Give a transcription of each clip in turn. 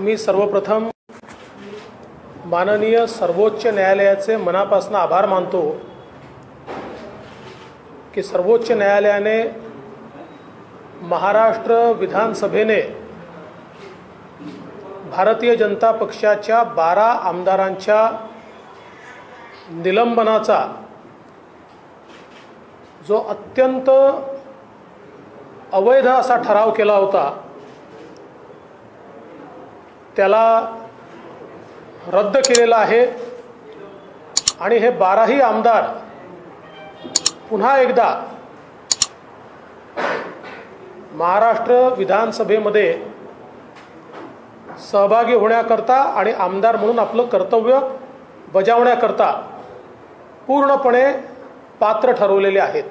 मी सर्वप्रथम माननीय सर्वोच्च न्यायालयाचे मनापासून आभार मानतो की सर्वोच्च न्यायालयाने महाराष्ट्र विधानसभेने भारतीय जनता पक्षाच्या 12 आमदारांच्या निलंबनाचा जो अत्यंत अवैध असा ठराव केला होता त्याला रद्द केलेला आहे आणि हे 12ही आमदार पुन्हा एकदा महाराष्ट्र विधानसभेमध्ये सहभागी होण्याकरता आणि आमदार म्हणून आपलं कर्तव्य बजावण्याकरता पूर्णपणे पात्र ठरवलेले आहेत।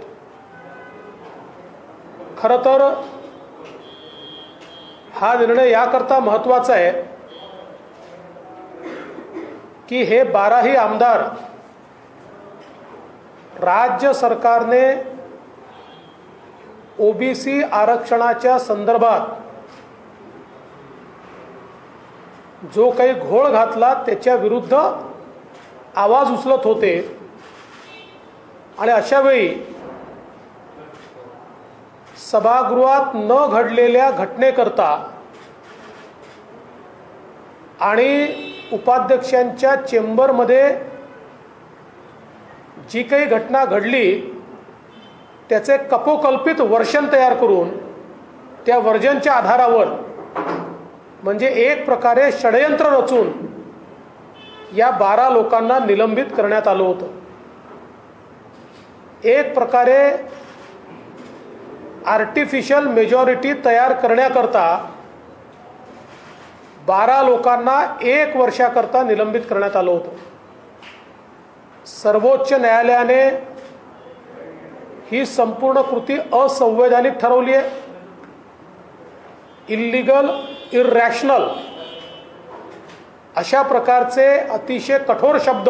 खरं तर हा निर्णय याकरता महत्त्वाचा आहे की हे 12ही आमदार राज्य सरकारने ओबीसी आरक्षणाच्या संदर्भात जो काही घोळ घातला त्याच्या विरुद्ध आवाज उचलत होते आणि अशा वेळी सभागृहात न घडलेल्या घटनेकरता आणि उपाध्यक्षांच्या चेंबरमध्ये जी काही घटना घडली त्याचे कपोकल्पित वर्जन तयार करून त्या वर्जनच्या आधारावर म्हणजे एक प्रकारे षडयंत्र रचून या 12 लोकांना निलंबित करण्यात आलं होतं। एक प्रकारे आर्टिफिशियल मेजॉरिटी तयार करण्याकरता 12 लोकांना 1 वर्षाकरता निलंबित करण्यात आलं होतं। सर्वोच्च न्यायालयाने ही संपूर्ण कृती असंवैधानिक ठरवली आहे, इल्लीगल, इररॅशनल अशा प्रकारचे अतिशय कठोर शब्द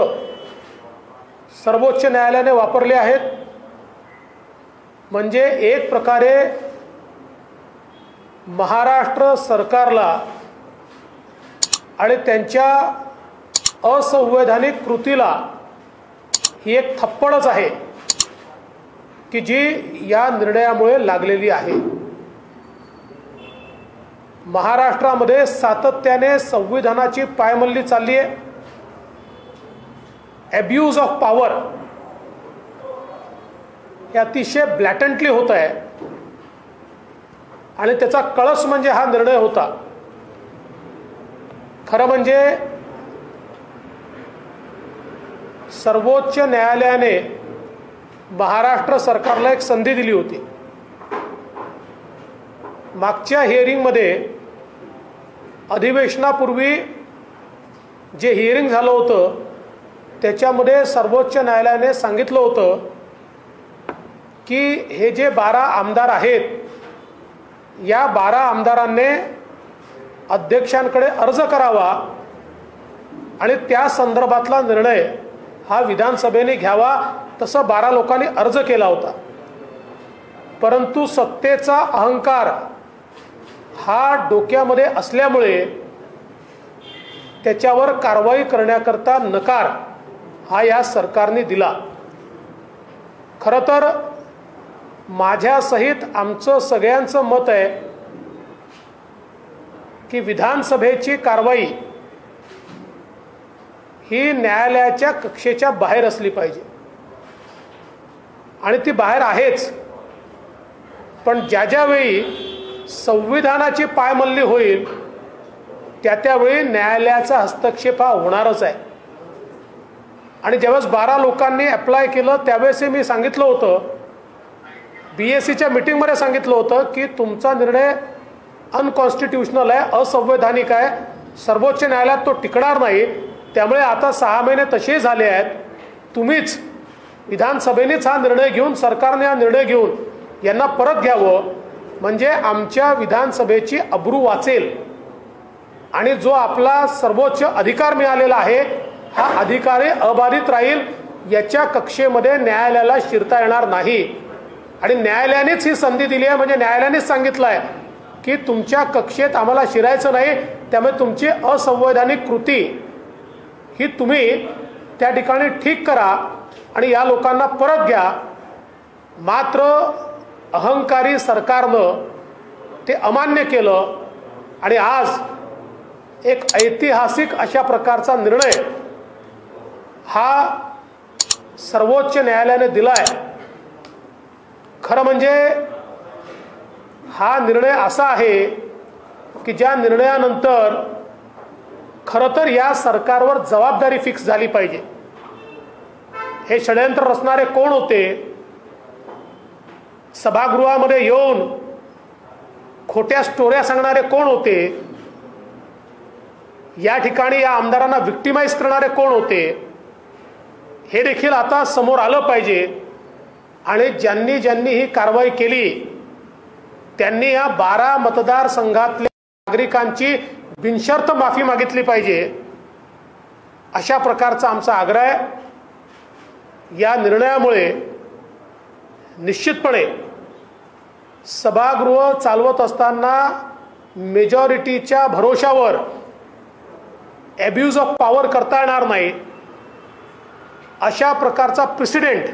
सर्वोच्च न्यायालयाने वापरले आहेत। म्हणजे एक प्रकारे महाराष्ट्र सरकारला आणि त्यांच्या असंवैधानिक कृतीला ही एक थप्पडच आहे की जी या निर्णयामुळे लागलेली आहे। महाराष्ट्रामध्ये सातत्याने संविधानाची पायमल्ली चालली आहे, अब्यूज ऑफ पॉवर हे अतिशय ब्लॅटंटली होत आहे आणि त्याचा कळस म्हणजे हा निर्णय होता। खरं म्हणजे सर्वोच्च न्यायालयाने महाराष्ट्र सरकारला एक संधी दिली होती। मागच्या हिअरिंगमध्ये अधिवेशनापूर्वी जे हिअरिंग झालं होतं त्याच्यामध्ये सर्वोच्च न्यायालयाने सांगितलं होतं की हे जे 12 आमदार आहेत या 12 आमदारांनी अध्यक्षांकडे अर्ज करावा आणि त्या संदर्भातला निर्णय हा विधानसभेने घ्यावा, तसं 12 लोकांनी अर्ज केला होता। परंतु सत्तेचा अहंकार हा डोक्यामध्ये असल्यामुळे त्याच्यावर कारवाई करण्याकरता नकार हा या सरकारने दिला। खरं तर माझ्यासहित आमचं सगळ्यांचं मत आहे की विधानसभेची कारवाई ही न्यायालयाच्या कक्षेच्या बाहेर असली पाहिजे आणि ती बाहेर आहेच। पण ज्यावेळी संविधानाची पायमल्ली होईल त्यावेळी न्यायालयाचा हस्तक्षेप हा होणारच आहे। आणि ज्यावेळेस 12 लोकांनी अप्लाय केलं त्यावेळेस मी सांगितलं होतं, BSCच्या मीटिंगमध्ये सांगितलं होतं की तुमचा निर्णय अनकॉन्स्टिट्युशनल आहे, असंवैधानिक आहे, सर्वोच्च न्यायालयात तो टिकणार नाही। त्यामुळे आता 6 महिने तसे झाले आहेत, तुम्हीच विधानसभेनेच हा निर्णय घेऊन सरकारने हा निर्णय घेऊन यांना परत घ्यावं म्हणजे आमच्या विधानसभेची अब्रू वाचेल आणि जो आपला सर्वोच्च अधिकार मिळालेला आहे हा अधिकारी अबाधित राहील, याच्या कक्षेमध्ये न्यायालयाला शिरता येणार नाही। आणि न्यायालयानेच ही संधी दिली आहे, म्हणजे न्यायालयानेच सांगितलं आहे की तुमच्या कक्षेत आम्हाला शिरायचं नाही, त्यामुळे तुमची असंवैधानिक कृती ही तुम्ही त्या ठिकाणी ठीक करा आणि या लोकांना परत घ्या. मात्र अहंकारी सरकारनं ते अमान्य केलं आणि आज एक ऐतिहासिक अशा प्रकारचा निर्णय हा सर्वोच्च न्यायालयाने दिलाय. खरं म्हणजे हा निर्णय असा आहे की ज्या निर्णयानंतर खरं तर या सरकारवर जबाबदारी फिक्स झाली पाहिजे. हे षडयंत्र रचणारे कोण होते, सभागृहामध्ये येऊन खोट्या स्टोऱ्या सांगणारे कोण होते, या ठिकाणी या आमदारांना विक्टिमाइज करणारे कोण होते, हे देखील आता समोर आलं पाहिजे. आणि ज्यांनी ज्यांनी ही कारवाई केली त्यांनी या 12 मतदारसंघातल्या नागरिकांची बिनशर्त माफी मागितली पाहिजे. अशा प्रकारचा आमचा आग्रह आहे. या निर्णयामुळे निश्चितपणे सभागृह चालवत असताना मेजॉरिटीच्या भरोशावर ॲब्यूज ऑफ पॉवर करता येणार नाही. अशा प्रकारचा प्रेसिडेंट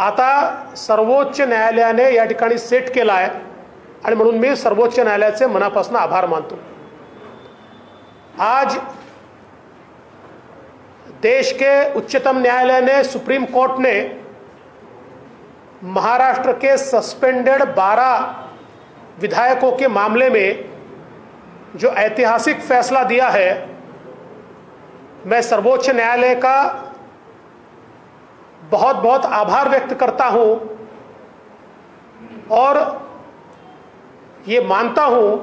आता सर्वोच्च न्यायालयाने या ठिकाणी सेट केला आहे आणि म्हणून मी सर्वोच्च न्यायालयाचे मनापासून आभार मानतो. आज देश के उच्चतम न्यायालय ने, सुप्रीम कोर्ट ने महाराष्ट्र के सस्पेंडेड 12 विधायकों के मामले में जो ऐतिहासिक फैसला दिया है, मैं सर्वोच्च न्यायालय का बहुत बहुत आभार व्यक्त करता हूं और ये मानता हूं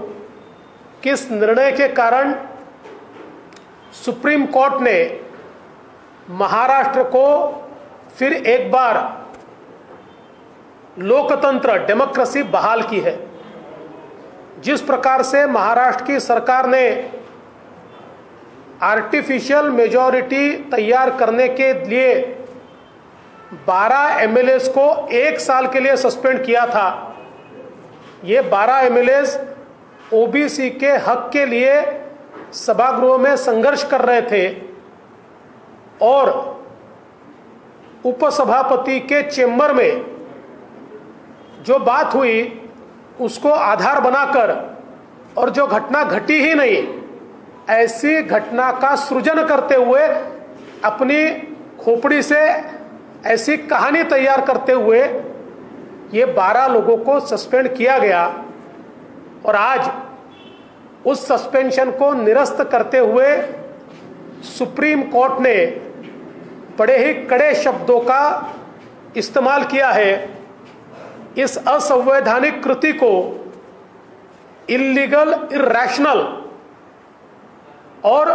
कि इस निर्णय के कारण सुप्रीम कोर्ट ने महाराष्ट्र को फिर एक बार लोकतंत्र, डेमोक्रेसी बहाल की है. जिस प्रकार से महाराष्ट्र की सरकार ने आर्टिफिशियल मेजॉरिटी तैयार करने के लिए 12 एमएलएस को 1 साल के लिए सस्पेंड किया था, ये 12 एमएलएस ओबीसी के हक के लिए सभागृह में संघर्ष कर रहे थे और उपसभापति के चेंबर में जो बात हुई उसको आधार बनाकर और जो घटना घटी ही नहीं ऐसी घटना का सृजन करते हुए अपनी खोपड़ी से ऐसी कहानी तैयार करते हुए ये 12 लोगों को सस्पेंड किया गया. और आज उस सस्पेंशन को निरस्त करते हुए सुप्रीम कोर्ट ने बड़े ही कड़े शब्दों का इस्तेमाल किया है. इस असंवैधानिक कृति को इल्लीगल, इरैशनल और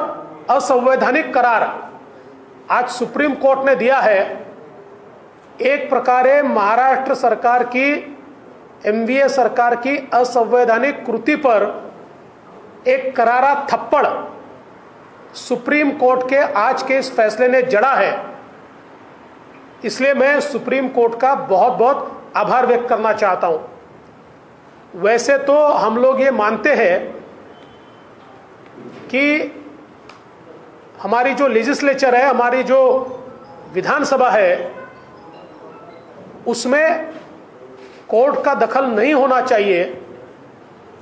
असंवैधानिक करार आज सुप्रीम कोर्ट ने दिया है. एक प्रकारे महाराष्ट्र सरकार की, एमवीए सरकार की असंवैधानिक कृति पर एक करारा थप्पड़ सुप्रीम कोर्ट के आज के इस फैसले ने जड़ा है. इसलिए मैं सुप्रीम कोर्ट का बहुत बहुत आभार व्यक्त करना चाहता हूं. वैसे तो हम लोग ये मानते हैं कि हमारी जो लेजिस्लेचर है, हमारी जो विधानसभा है, उसमें कोर्ट का दखल नहीं होना चाहिए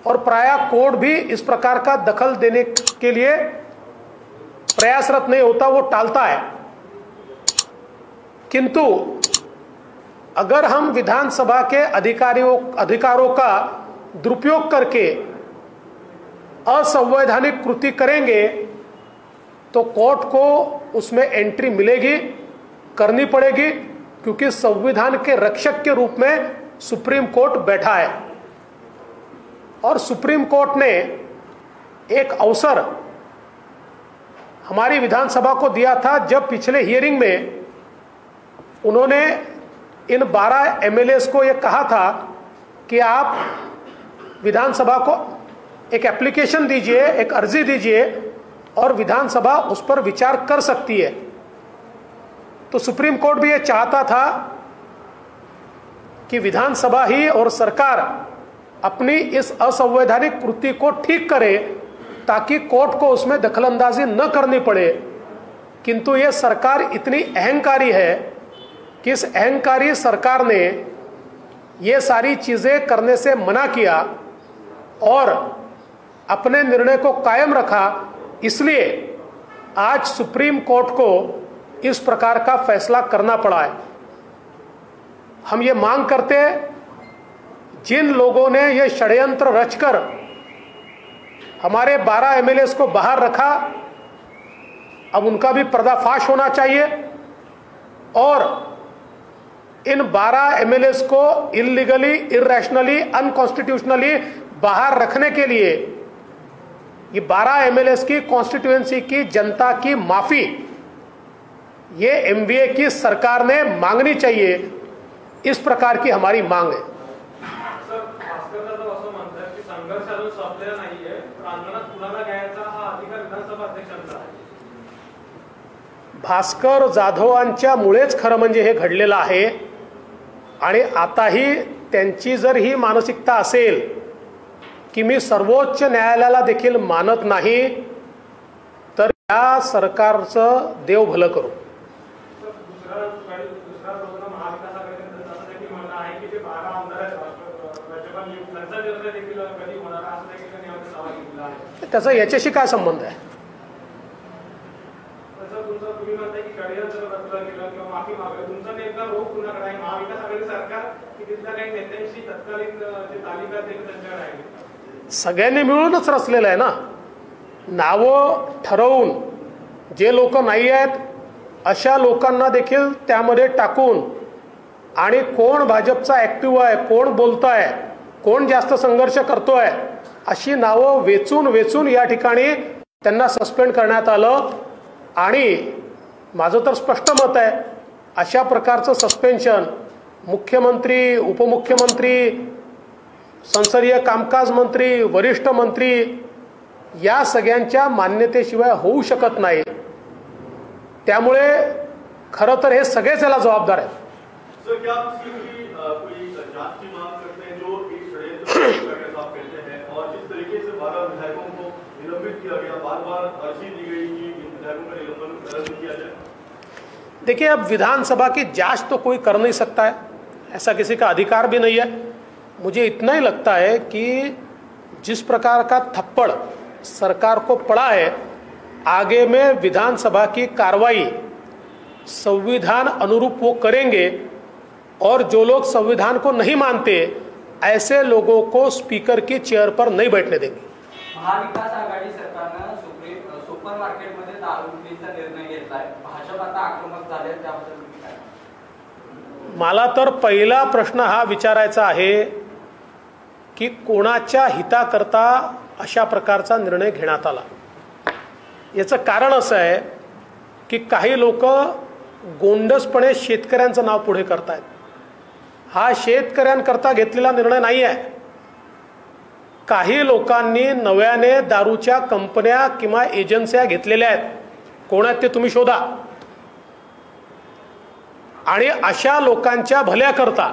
और प्रायः कोर्ट भी इस प्रकार का दखल देने के लिए प्रयासरत नहीं होता, वो टालता है. किंतु अगर हम विधानसभा के अधिकारों का दुरुपयोग करके असंवैधानिक कृति करेंगे तो कोर्ट को उसमें एंट्री मिलेगी, करनी पड़ेगी, क्योंकि संविधान के रक्षक के रूप में सुप्रीम कोर्ट बैठा है. और सुप्रीम कोर्ट ने एक अवसर हमारी विधानसभा को दिया था जब पिछले हियरिंग में उन्होंने इन 12 एमएलएस को यह कहा था कि आप विधानसभा को एक एप्लीकेशन दीजिए, एक अर्जी दीजिए और विधानसभा उस पर विचार कर सकती है. तो सुप्रीम कोर्ट भी ये चाहता था कि विधानसभा ही और सरकार अपनी इस असंवैधानिक कृति को ठीक करे ताकि कोर्ट को उसमें दखलंदाजी न करनी पड़े। किंतु ये सरकार इतनी अहंकारी है कि इस अहंकारी सरकार ने ये सारी चीजें करने से मना किया और अपने निर्णय को कायम रखा। इसलिए आज सुप्रीम कोर्ट को इस प्रकार का फैसला करना पड़ा है। हम ये मांग करते हैं, जिन लोगों ने ये षड्यंत्र रचकर हमारे 12 एमएलएस को बाहर रखा, अब उनका भी पर्दाफाश होना चाहिए और इन 12 एमएलएस को इलीगली, इरैशनली, अनकॉन्स्टिट्यूशनली बाहर रखने के लिए ये 12 एमएलएस की कॉन्स्टिट्यूएंसी की जनता की माफी ये एमवीए की सरकार ने मांगनी चाहिए। इस प्रकार की हमारी मांग है। भास्कर जाधवांच्यामुळेच खरं म्हणजे हे घडलेलं आहे आणि आताही त्यांची जर ही मानसिकता असेल की मी सर्वोच्च न्यायालयाला देखील मानत नाही, तर या सरकारचं देव भलं करू। त्याचा याच्याशी काय संबंध आहे? सगळ्यांनी मिळूनच रचलेलं आहे ना। नावं ठरवून जे लोक नाही आहेत अशा लोकांना देखील त्यामध्ये टाकून आणि कोण भाजपचा ऍक्टिव्ह आहे, कोण बोलतोय, कोण जास्त संघर्ष करतोय अशी नावं वेचून वेचून या ठिकाणी त्यांना सस्पेंड करण्यात आलं। आणि माझं तर स्पष्ट मत आहे, अशा प्रकारचं सस्पेन्शन मुख्यमंत्री, उपमुख्यमंत्री, संसदीय कामकाज मंत्री, वरिष्ठ मंत्री या सगळ्यांच्या मान्यतेशिवाय होऊ शकत नाही। त्यामुळे खरं तर हे सगळेच याला जबाबदार आहेत। सर, क्या आप कोई जांच की मांग करते हैं जो एक षड्यंत्र करने का कहते हैं, और जिस तरीके से 12 विधायकों को निलंबित किया गया, बार-बार अर्जी दी गई कि इन विधायकों का निलंबन रद्द किया जाए? देखिए, अब विधानसभा की जांच तो कोई कर नहीं सकता है, ऐसा किसी का अधिकार भी नहीं है। मुझे इतना ही लगता है कि जिस प्रकार का थप्पड़ सरकार को पड़ा है, आगे में विधानसभा की कार्रवाई संविधान अनुरूप वो करेंगे और जो लोग संविधान को नहीं मानते ऐसे लोगों को स्पीकर की चेयर पर नहीं बैठने देंगे। महाविकास आघाडी सरकारने सुपर मार्केटमध्ये दारूबंदीचा निर्णय घेतलाय, भाजप आता आक्रमक झाले, त्याबद्दल तुम्ही काय? मला तर पहिला प्रश्न हा विचारायचा आहे की कोणाच्या हिताकरता अशा प्रकारचा निर्णय घेण्यात आला। याचं कारण असं आहे की काही लोक गोंडसपणे शेतकऱ्यांचं नाव पुढे करतायत। हा शेतकऱ्यांकरता घेतलेला निर्णय नाही आहे। काही लोकांनी नव्याने दारूच्या कंपन्या किंवा एजन्स्या घेतलेल्या आहेत, कोण आहेत ते तुम्ही शोधा, आणि अशा लोकांच्या भल्याकरता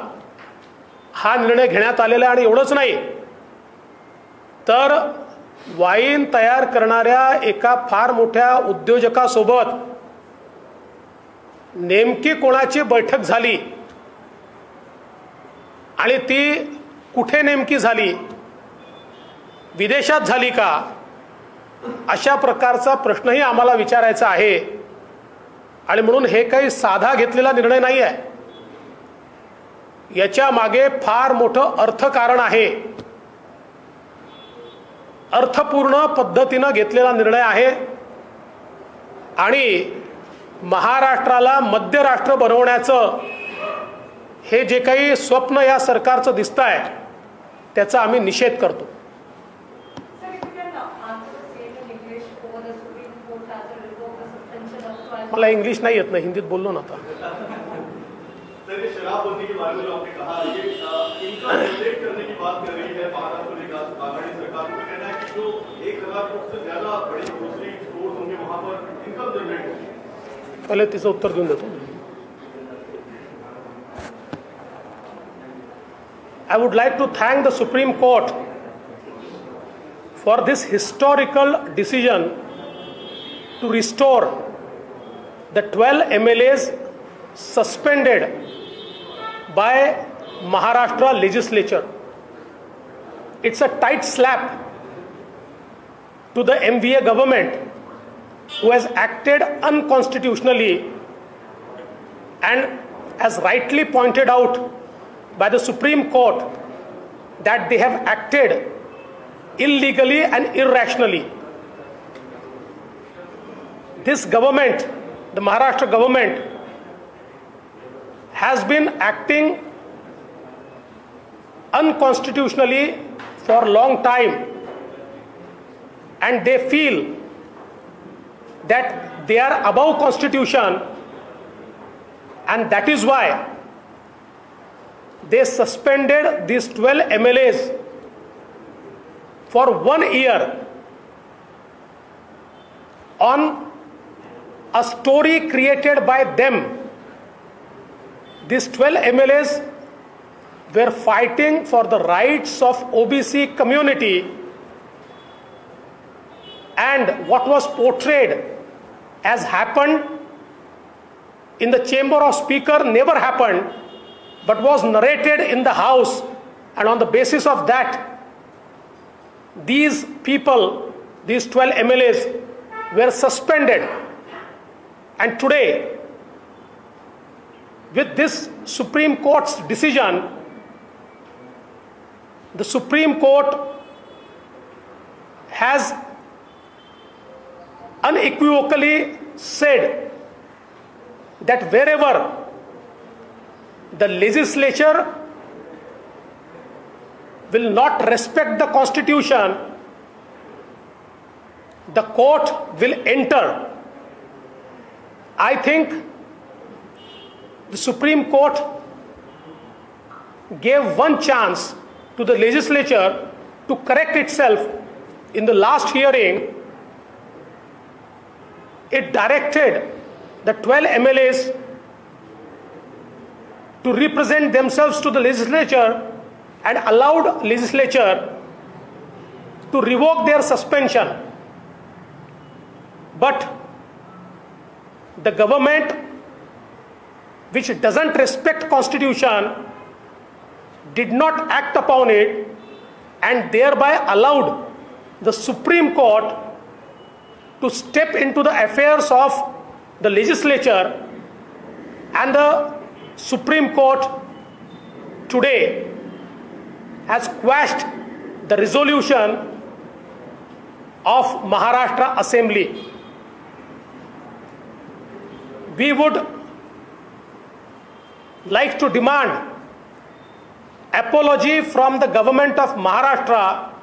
हा निर्णय घेण्यात आलेला आहे। आणि एवढंच नाही तर वाईन तयार करणाऱ्या एका फार मोठ्या उद्योजकासोबत नेमकी कोणाची बैठक झाली आणि ती कुठे नेमकी झाली, विदेशात झाली का, अशा प्रकारचा प्रश्नही आम्हाला विचारायचा आहे। आणि म्हणून हे काही साधा घेतलेला निर्णय नाही आहे, याच्या मागे फार मोठं अर्थकारण आहे, अर्थपूर्ण पद्धतीने घेतलेला निर्णय आहे। आणि महाराष्ट्राला मध्य राष्ट्र बनवण्याचं हे जे काही स्वप्न या सरकारचं दिसतंय त्याचा आम्ही निषेध करतो। मला इंग्लिश नहीं येत, हिंदीत बोललो ना। सर, ये शराबबंदी के बारे में जो आपने कहा, ये इनका जनरेट करने की बात कर रही है महाराष्ट्र विकास आघाड़ी सरकार। को कहना है कि जो 1,000 करोड़ से ज्यादा बड़े ग्रोसरी स्टोर होंगे वहां पर इनकम जनरेट होगी। पहले तिचं उत्तर देऊन देतो। I would like to thank the Supreme Court for this historical decision to restore the 12 MLAs suspended by Maharashtra legislature. It's a tight slap to the MVA government, who has acted unconstitutionally and, as rightly pointed out by the Supreme Court, that they have acted illegally and irrationally. This government, the Maharashtra government, has been acting unconstitutionally for a long time, and they feel that they are above Constitution, and that is why they suspended these 12 MLAs for 1 year on a story created by them. These 12 MLAs were fighting for the rights of OBC community, and what was portrayed as happened in the chamber of speaker never happened, but was narrated in the house, and on the basis of that, these people, these 12 MLAs, were suspended. And today, with this Supreme Court's decision, the Supreme Court has unequivocally said that wherever the legislature will not respect the Constitution, the court will enter. I think the Supreme Court gave one chance to the legislature to correct itself. In the last hearing, it directed the 12 MLAs to represent themselves to the legislature and allowed legislature to revoke their suspension. But the government, which doesn't respect Constitution, did not act upon it, and thereby allowed the Supreme Court to step into the affairs of the legislature, and the Supreme Court today has quashed the resolution of Maharashtra Assembly. We would like to demand apology from the government of Maharashtra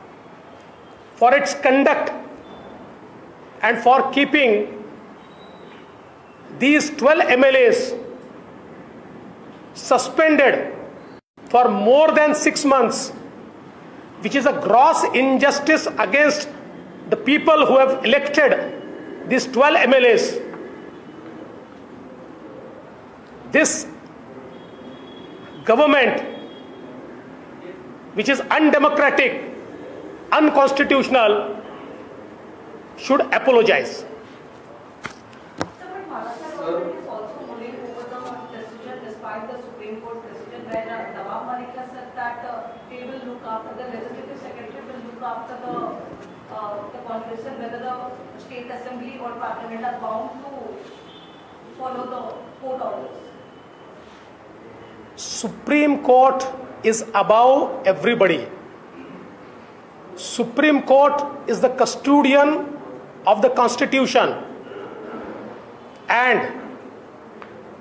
for its conduct and for keeping these 12 MLAs suspended for more than 6 months, which is a gross injustice against the people who have elected these 12 MLAs. This government, which is undemocratic, unconstitutional, should apologize. Maharashtra government is also mulling over the decision despite the Supreme Court decision where Nawab Malik has said that they will look after, the legislative secretary will look after the constitution, whether the state assembly or parliament are bound to follow the court orders. Supreme Court is above everybody. Supreme Court is the custodian of the Constitution, and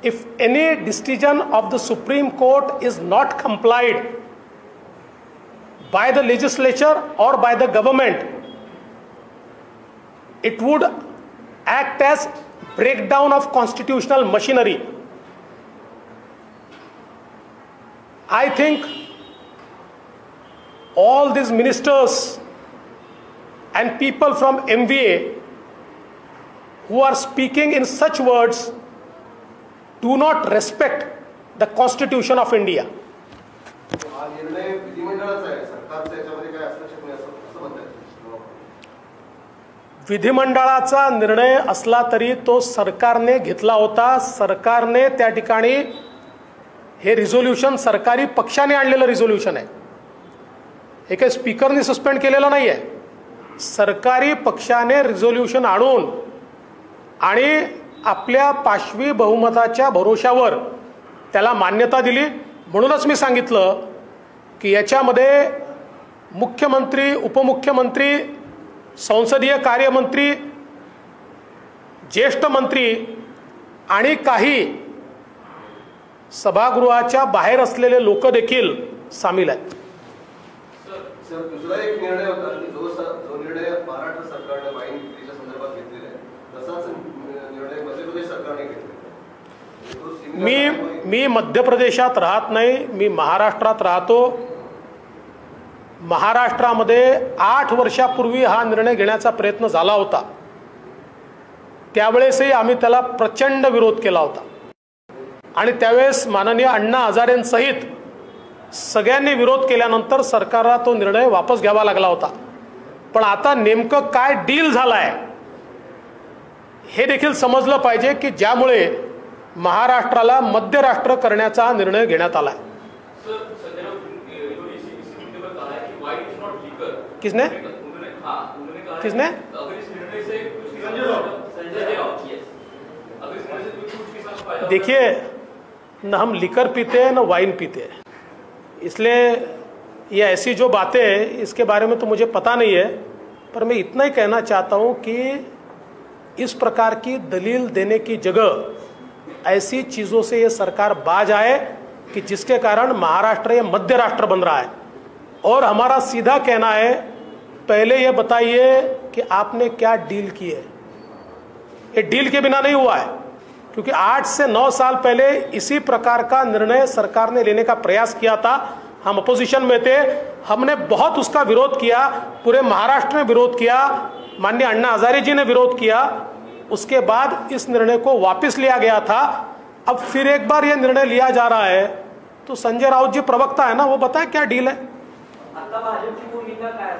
if any decision of the Supreme Court is not complied by the legislature or by the government, it would act as breakdown of constitutional machinery. I think all these ministers and people from MVA who are speaking in such words do not respect the Constitution of India. हा निर्णय विधिमंडळाचा आहे, सरकारचा याच्यामध्ये काय असू शकत नाही असं म्हणतात. विधिमंडळाचा निर्णय असला तरी तो सरकारने घेतला होता. सरकारने त्या ठिकाणी हे रिझोल्युशन सरकारी पक्षाने आणलेलं रिझोल्युशन आहे. हे काही स्पीकरने सस्पेंड केलेलं नाही आहे. सरकारी पक्षाने रिझोल्युशन आणून आणि आपल्या पाशवी बहुमताच्या भरोशावर त्याला मान्यता दिली. म्हणूनच मी सांगितलं की याच्यामध्ये मुख्यमंत्री, उपमुख्यमंत्री, संसदीय कार्यमंत्री, ज्येष्ठ मंत्री आणि काही सभागृहाच्या बाहेर असलेले लोक देखील सामील आहेत. सर, दुसरा एक निर्णय होता की जो निर्णय महाराष्ट्र सरकारने वाईन विक्रीच्या संदर्भात घेतलेला आहे तसाच निर्णय मध्य प्रदेश सरकारने घेतलेला. मी मध्य प्रदेशात राहत नाही, मी महाराष्ट्रात राहतो. महाराष्ट्रामध्ये 8 वर्षापूर्वी हा निर्णय घेण्याचा प्रयत्न झाला होता. त्यावेळेसही आम्ही त्याला प्रचंड विरोध केला होता आणि त्यावेळेस माननीय अण्णा हजारेंसहित सगळ्यांनी विरोध केल्यानंतर सरकारला तो निर्णय वापस घ्यावा लागला होता. पण आता नेमकं काय डील झालाय हे देखील समजलं पाहिजे की ज्यामुळे महाराष्ट्राला मध्यराष्ट्र करण्याचा हा निर्णय घेण्यात आलाय. किसने किसने देखिए, न हम लिकर पीते हैं न वाइन पीते हैं, इसलिए ये ऐसी जो बातें हैं इसके बारे में तो मुझे पता नहीं है. पर मैं इतना ही कहना चाहता हूँ कि इस प्रकार की दलील देने की जगह ऐसी चीज़ों से ये सरकार बाज आए कि जिसके कारण महाराष्ट्र ये मध्य राष्ट्र बन रहा है. और हमारा सीधा कहना है, पहले ये बताइए कि आपने क्या डील की है. ये डील के बिना नहीं हुआ है, क्योंकि 8 से 9 साल पहले इसी प्रकार का निर्णय सरकार ने लेने का प्रयास किया था. हम अपोजिशन में थे, हमने बहुत उसका विरोध किया, पूरे महाराष्ट्र ने विरोध किया, माननीय अण्णा हजारे जी ने विरोध किया. उसके बाद इस निर्णय को वापस लिया गया था. अब फिर एक बार यह निर्णय लिया जा रहा है, तो संजय राउत जी प्रवक्ता है ना, वो बताए क्या डील है. आता भाजपची भूमिका काय